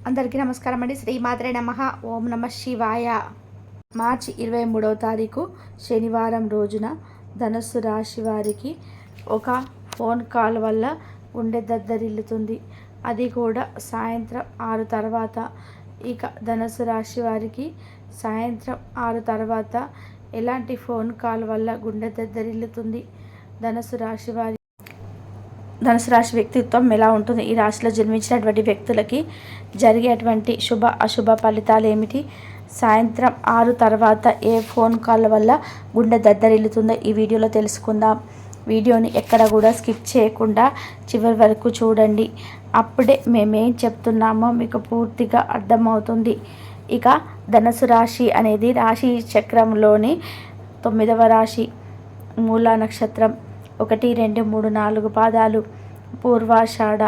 అందరికీ నమస్కారం అండి. శ్రీమాత్రే నమః. ఓం నమ శివాయ. మార్చి 23వ తారీఖు శనివారం రోజున ధనుస్సు రాశి వారికి ఒక ఫోన్ కాల్ వల్ల గుండె దద్దరిల్లుతుంది. అది కూడా సాయంత్రం 6 తర్వాత. ఇక ధనుస్సు రాశి వారికి సాయంత్రం 6 తర్వాత ఎలాంటి ఫోన్ కాల్ వల్ల గుండె దద్దరిల్లుతుంది? ధనుస్సు రాశి వ్యక్తిత్వం ఎలా ఉంటుంది? ఈ రాశిలో జన్మించినటువంటి వ్యక్తులకి జరిగేటువంటి శుభ అశుభ ఫలితాలు ఏమిటి? సాయంత్రం 6 తర్వాత ఏ ఫోన్ కాల్ వల్ల గుండె దద్దరిల్లుతుందో ఈ వీడియోలో తెలుసుకుందాం. వీడియోని ఎక్కడ కూడా స్కిప్ చేయకుండా చివరి వరకు చూడండి. అప్పుడే మేమేం చెప్తున్నామో మీకు పూర్తిగా అర్థమవుతుంది. ఇక ధనుసు రాశి అనేది రాశి చక్రంలోని 9వ రాశి. మూలా నక్షత్రం 1, 2, 3, 4 పాదాలు, పూర్వాషాఢ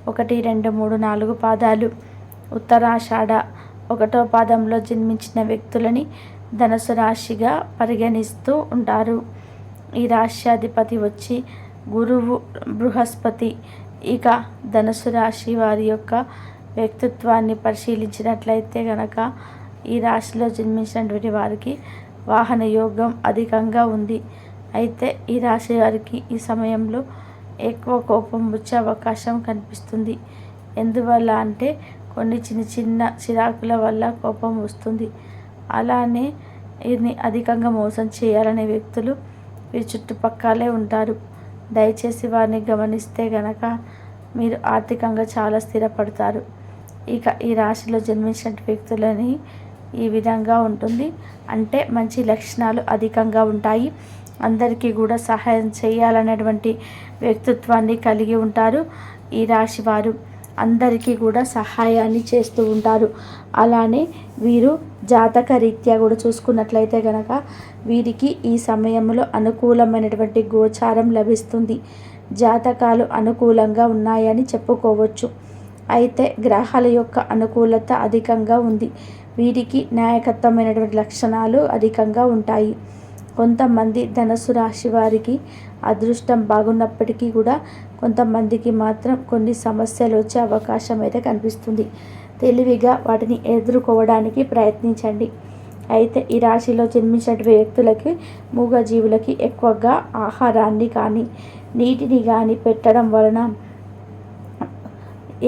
1, 2, 3, 4 పాదాలు, ఉత్తరాషాఢ 1వ పాదంలో జన్మించిన వ్యక్తులని ధనుసు రాశిగా పరిగణిస్తూ ఉంటారు. ఈ రాశ్యాధిపతి వచ్చి గురువు, బృహస్పతి. ఇక ధనుసు రాశి వారి యొక్క వ్యక్తిత్వాన్ని పరిశీలించినట్లయితే గనక ఈ రాశిలో జన్మించినటువంటి వారికి వాహన యోగం అధికంగా ఉంది. అయితే ఈ రాశి వారికి ఈ సమయంలో ఎక్కువ కోపం వచ్చే అవకాశం కనిపిస్తుంది. ఎందువల్ల అంటే కొన్ని చిన్న చిరాకుల వల్ల కోపం వస్తుంది. అలానే వీరిని అధికంగా మోసం చేయాలనే వ్యక్తులు వీరి చుట్టుపక్కలే ఉంటారు. దయచేసి వారిని గమనిస్తే గనక మీరు ఆర్థికంగా చాలా స్థిరపడతారు. ఇక ఈ రాశిలో జన్మించిన వ్యక్తులని ఈ విధంగా ఉంటుంది. అంటే మంచి లక్షణాలు అధికంగా ఉంటాయి. అందరికీ కూడా సహాయం చేయాలనేటువంటి వ్యక్తిత్వాన్ని కలిగి ఉంటారు. ఈ రాశి వారు అందరికీ కూడా సహాయాన్ని చేస్తూ ఉంటారు. అలానే వీరు జాతక రీత్యా కూడా చూసుకున్నట్లయితే కనుక వీరికి ఈ సమయంలో అనుకూలమైనటువంటి గోచారం లభిస్తుంది. జాతకాలు అనుకూలంగా ఉన్నాయని చెప్పుకోవచ్చు. అయితే గ్రహాల యొక్క అనుకూలత అధికంగా ఉంది. వీరికి నాయకత్వమైనటువంటి లక్షణాలు అధికంగా ఉంటాయి. కొంతమంది ధనుసు రాశి వారికి అదృష్టం బాగున్నప్పటికీ కూడా కొంతమందికి మాత్రం కొన్ని సమస్యలు వచ్చే అవకాశం అయితే కనిపిస్తుంది. తెలివిగా వాటిని ఎదుర్కోవడానికి ప్రయత్నించండి. అయితే ఈ రాశిలో జన్మించిన వ్యక్తులకి, మూగజీవులకి ఎక్కువగా ఆహారాన్ని కానీ నీటిని కానీ పెట్టడం వలన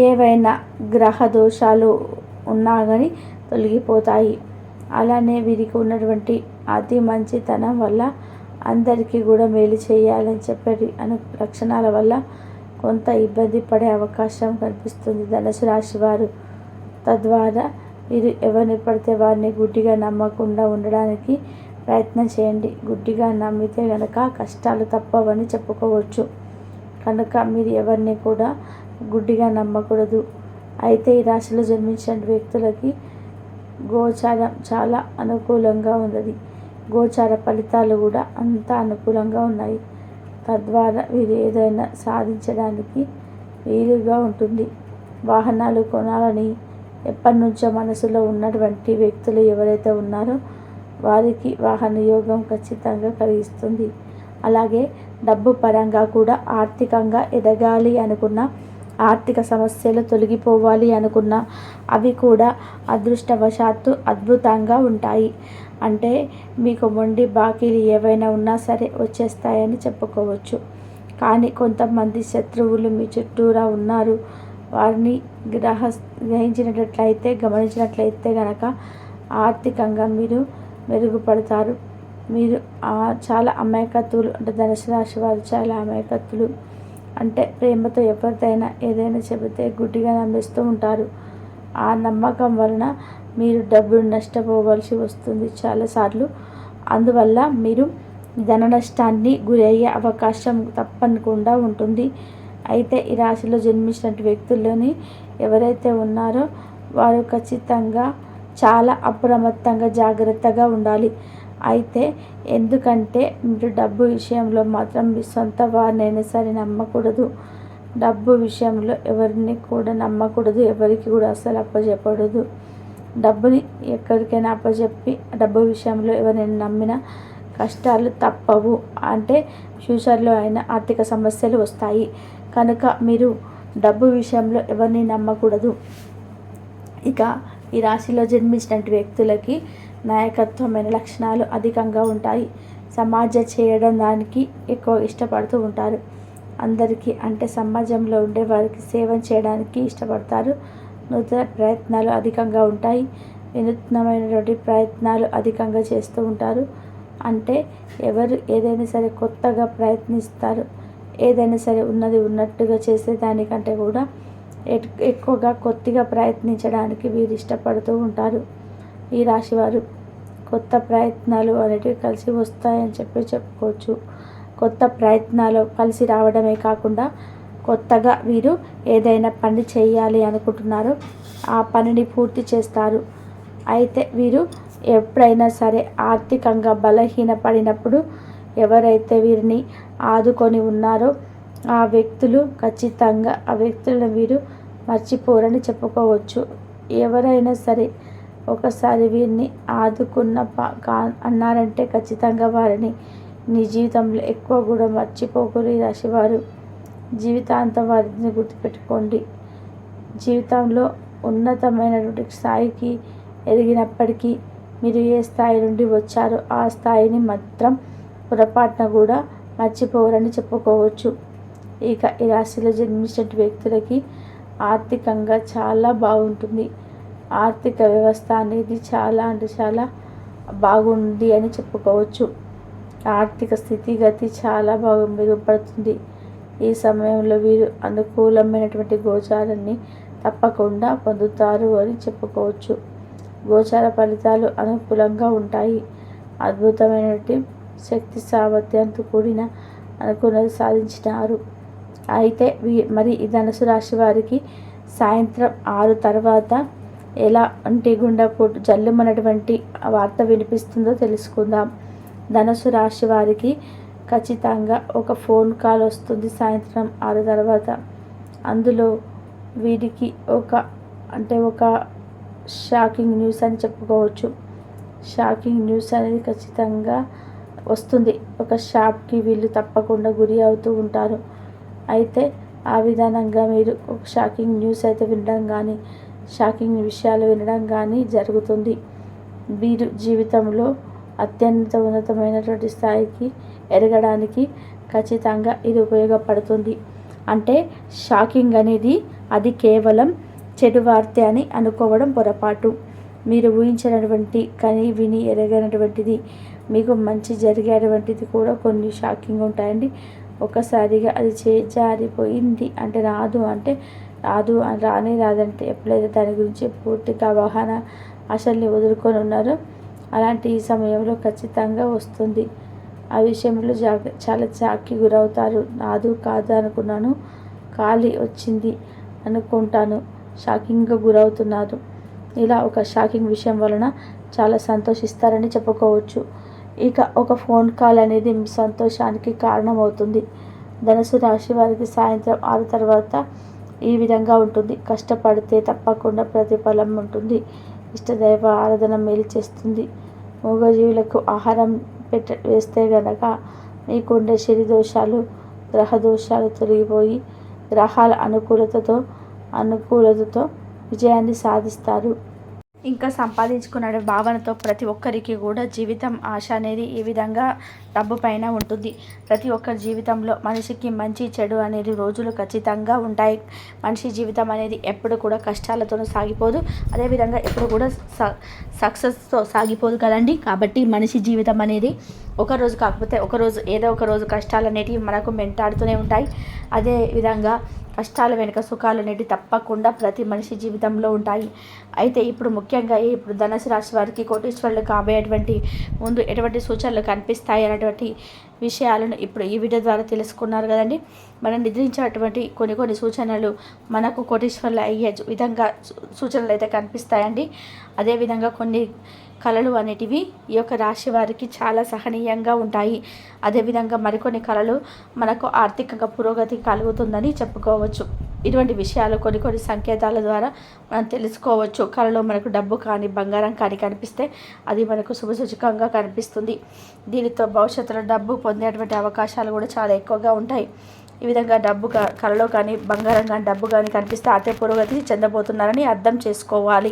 ఏవైనా గ్రహ దోషాలు ఉన్నా కానీ తొలగిపోతాయి. అలానే వీరికి ఉన్నటువంటి అతి మంచితనం వల్ల అందరికీ కూడా మేలు చేయాలని చెప్పేటి లక్షణాల వల్ల కొంత ఇబ్బంది పడే అవకాశం కనిపిస్తుంది ధనుసు రాశి వారు. తద్వారా వీరు ఎవరిని పడితే వారిని గుడ్డిగా నమ్మకుండా ఉండడానికి ప్రయత్నం చేయండి. గుడ్డిగా నమ్మితే కనుక కష్టాలు తప్పవని చెప్పుకోవచ్చు. కనుక మీరు ఎవరిని కూడా గుడ్డిగా నమ్మకూడదు. అయితే ఈ రాశిలో జన్మించిన వ్యక్తులకి గోచారం చాలా అనుకూలంగా ఉన్నది. గోచార ఫలితాలు కూడా అంతా అనుకూలంగా ఉన్నాయి. తద్వారా వీరు ఏదైనా సాధించడానికి వీలుగా ఉంటుంది. వాహనాలు కొనాలని ఎప్పటి నుంచో మనసులో ఉన్నటువంటి వ్యక్తులు ఎవరైతే ఉన్నారో వారికి వాహన యోగం ఖచ్చితంగా కలిగిస్తుంది. అలాగే డబ్బు పరంగా కూడా ఆర్థికంగా ఎదగాలి అనుకున్న, ఆర్థిక సమస్యలు తొలగిపోవాలి అనుకున్న అవి కూడా అదృష్టవశాత్తు అద్భుతంగా ఉంటాయి. అంటే మీకు మొండి బాకీలు ఏవైనా ఉన్నా సరే వచ్చేస్తాయని చెప్పుకోవచ్చు. కానీ కొంతమంది శత్రువులు మీ చుట్టూరా ఉన్నారు. వారిని గమనించినట్లయితే కనుక ఆర్థికంగా మీరు మెరుగుపడతారు. మీరు చాలా అమాయకత్తులు, అంటే ధనుసు రాశి వారు చాలా అమాయకత్తులు. అంటే ప్రేమతో ఎవరిదైనా ఏదైనా చెబితే గుడ్డిగా నమ్మేస్తూ ఉంటారు. ఆ నమ్మకం వలన మీరు డబ్బులు నష్టపోవలసి వస్తుంది చాలాసార్లు. అందువల్ల మీరు ధన నష్టాన్ని గురయ్యే అవకాశం తప్పకుండా ఉంటుంది. అయితే ఈ రాశిలో జన్మించిన వ్యక్తుల్లోని ఎవరైతే ఉన్నారో వారు ఖచ్చితంగా చాలా అప్రమత్తంగా జాగ్రత్తగా ఉండాలి. అయితే ఎందుకంటే మీరు డబ్బు విషయంలో మాత్రం మీ సొంత వారినైనా సరే నమ్మకూడదు. డబ్బు విషయంలో ఎవరిని కూడా నమ్మకూడదు. ఎవరికి కూడా అసలు అప్పచెప్పకూడదు. డబ్బుని ఎక్కడికైనా అప్పచెప్పి డబ్బు విషయంలో ఎవరైనా నమ్మినా కష్టాలు తప్పవు. అంటే ఫ్యూచర్లో అయినా ఆర్థిక సమస్యలు వస్తాయి. కనుక మీరు డబ్బు విషయంలో ఎవరిని నమ్మకూడదు. ఇక ఈ రాశిలో జన్మించినటువంటి వ్యక్తులకి నాయకత్వమైన లక్షణాలు అధికంగా ఉంటాయి. సమాజ చేయడం దానికి ఎక్కువ ఇష్టపడుతూ ఉంటారు. అందరికీ అంటే సమాజంలో ఉండే వారికి సేవ చేయడానికి ఇష్టపడతారు. నూతన ప్రయత్నాలు అధికంగా ఉంటాయి. వినూత్నమైనటువంటి ప్రయత్నాలు అధికంగా చేస్తూ ఉంటారు. అంటే ఎవరు ఏదైనా సరే కొత్తగా ప్రయత్నిస్తారు. ఏదైనా సరే ఉన్నది ఉన్నట్టుగా చేసేదానికంటే కూడా ఎక్కువగా కొత్తగా ప్రయత్నించడానికి వీరు ఇష్టపడుతూ ఉంటారు. ఈ రాశివారు కొత్త ప్రయత్నాలు అనేటివి కలిసి వస్తాయని చెప్పుకోవచ్చు. కొత్త ప్రయత్నాలు కలిసి రావడమే కాకుండా కొత్తగా వీరు ఏదైనా పని చేయాలి అనుకుంటున్నారో ఆ పనిని పూర్తి చేస్తారు. అయితే వీరు ఎప్పుడైనా సరే ఆర్థికంగా బలహీనపడినప్పుడు ఎవరైతే వీరిని ఆదుకొని ఉన్నారో ఆ వ్యక్తులు ఖచ్చితంగా ఆ వ్యక్తులను వీరు మర్చిపోరని చెప్పుకోవచ్చు. ఎవరైనా సరే ఒకసారి వీరిని ఆదుకున్న అన్నారంటే ఖచ్చితంగా వారిని నీ జీవితంలో ఎక్కువ కూడా మర్చిపోకూడదు. ఈ రాశివారు జీవితాంతం వారిని గుర్తుపెట్టుకోండి. జీవితంలో ఉన్నతమైనటువంటి స్థాయికి ఎదిగినప్పటికీ మీరు ఏ స్థాయి నుండి వచ్చారో ఆ స్థాయిని మాత్రం పొరపాటున కూడా మర్చిపోరని చెప్పుకోవచ్చు. ఇక ఈ రాశిలో జన్మించిన వ్యక్తులకి ఆర్థికంగా చాలా బాగుంటుంది. ఆర్థిక వ్యవస్థ అనేది చాలా అంటే చాలా బాగుంది అని చెప్పుకోవచ్చు. ఆర్థిక స్థితిగతి చాలా బాగా మెరుగుపడుతుంది. ఈ సమయంలో వీరు అనుకూలమైనటువంటి గోచారాన్ని తప్పకుండా పొందుతారు అని చెప్పుకోవచ్చు. గోచార ఫలితాలు అనుకూలంగా ఉంటాయి. అద్భుతమైనటువంటి శక్తి సామర్థ్యంతో కూడిన అనుకున్నది సాధించినారు. అయితే మరి ఈ ధనుసు రాశి వారికి సాయంత్రం 6 తర్వాత ఎలా ఒంటి గుండా జల్లుమన్నటువంటి వార్త వినిపిస్తుందో తెలుసుకుందాం. ధనుసు రాశి వారికి ఖచ్చితంగా ఒక ఫోన్ కాల్ వస్తుంది సాయంత్రం 6 తర్వాత. అందులో వీరికి ఒక షాకింగ్ న్యూస్ అని చెప్పుకోవచ్చు. షాకింగ్ న్యూస్ అనేది ఖచ్చితంగా వస్తుంది. ఒక షాక్కి వీళ్ళు తప్పకుండా గురి అవుతూ ఉంటారు. అయితే ఆ విధానంగా మీరు ఒక షాకింగ్ న్యూస్ అయితే వినడం కానీ షాకింగ్ విషయాలు వినడం కానీ జరుగుతుంది. వీరు జీవితంలో అత్యంత ఉన్నతమైనటువంటి స్థాయికి ఎదగడానికి ఖచ్చితంగా ఇది ఉపయోగపడుతుంది. అంటే షాకింగ్ అనేది అది కేవలం చెడు వార్త అని అనుకోవడం పొరపాటు. మీరు ఊహించినటువంటి కని విని ఎరగనటువంటిది మీకు మంచి జరిగేటువంటిది కూడా కొన్ని షాకింగ్ ఉంటాయండి. ఒకసారిగా అది జారిపోయింది అంటే రాదు రాదంటే ఎప్పుడైతే దాని గురించి పూర్తిగా అవగాహన అసలు వదులుకొని ఉన్నారో అలాంటి ఈ సమయంలో ఖచ్చితంగా వస్తుంది. ఆ విషయంలో చాలా షాక్కి గురవుతారు. కాదు అనుకున్నాను, ఖాళీ వచ్చింది అనుకుంటాను, షాకింగ్గా గురవుతున్నారు. ఇలా ఒక షాకింగ్ విషయం వలన చాలా సంతోషిస్తారని చెప్పుకోవచ్చు. ఇక ఒక ఫోన్ కాల్ అనేది మీ సంతోషానికి కారణమవుతుంది. ధనుసు రాశి వారికి సాయంత్రం 6 తర్వాత ఈ విధంగా ఉంటుంది. కష్టపడితే తప్పకుండా ప్రతిఫలం ఉంటుంది. ఇష్టదైవ ఆరాధన మేలు చేస్తుంది. మూగజీవులకు ఆహారం వేస్తే గనక మీకుండే శని దోషాలు గ్రహ దోషాలు తొలగిపోయి గ్రహాల అనుకూలతతో విజయాన్ని సాధిస్తారు. ఇంకా సంపాదించుకున్న భావనతో ప్రతి ఒక్కరికి కూడా జీవితం ఆశ అనేది ఈ విధంగా డబ్బు పైన ఉంటుంది. ప్రతి ఒక్కరి జీవితంలో మనిషికి మంచి చెడు అనేది రోజులు ఖచ్చితంగా ఉంటాయి. మనిషి జీవితం అనేది ఎప్పుడు కూడా కష్టాలతో సాగిపోదు, అదేవిధంగా ఎప్పుడు కూడా సక్సెస్తో సాగిపోదు కదండి. కాబట్టి మనిషి జీవితం అనేది ఒకరోజు కాకపోతే ఒకరోజు ఏదో ఒక రోజు కష్టాలు అనేటివి మనకు వెంటాడుతూనే ఉంటాయి. అదే విధంగా కష్టాల వెనుక సుఖాలు అనేవి తప్పకుండా ప్రతి మనిషి జీవితంలో ఉంటాయి. అయితే ఇప్పుడు ముఖ్యంగా ధనుసు రాశి వారికి కోటీశ్వరులు కాబోయేటువంటి ముందు ఎటువంటి సూచనలు కనిపిస్తాయి అనేటువంటి విషయాలను ఇప్పుడు ఈ వీడియో ద్వారా తెలుసుకున్నారు కదండి. మనం నిద్రించేటువంటి కొన్ని సూచనలు మనకు కోటీశ్వరులు అయ్యే విధంగా సూచనలు అయితే కనిపిస్తాయండి. అదేవిధంగా కొన్ని కళలు అనేటివి ఈ యొక్క రాశి వారికి చాలా సహనీయంగా ఉంటాయి. అదేవిధంగా మరికొన్ని కళలు మనకు ఆర్థికంగా పురోగతి కలుగుతుందని చెప్పుకోవచ్చు. ఇటువంటి విషయాలు కొన్ని సంకేతాల ద్వారా మనం తెలుసుకోవచ్చు. కళలో మనకు డబ్బు కానీ బంగారం కానీ కనిపిస్తే అది మనకు శుభసూచకంగా కనిపిస్తుంది. దీనితో భవిష్యత్తులో డబ్బు పొందేటువంటి అవకాశాలు కూడా చాలా ఎక్కువగా ఉంటాయి. ఈ విధంగా డబ్బు కలలో కానీ బంగారం కానీ డబ్బు కానీ కనిపిస్తే అతే పురోగతి చెందబోతున్నారని అర్థం చేసుకోవాలి.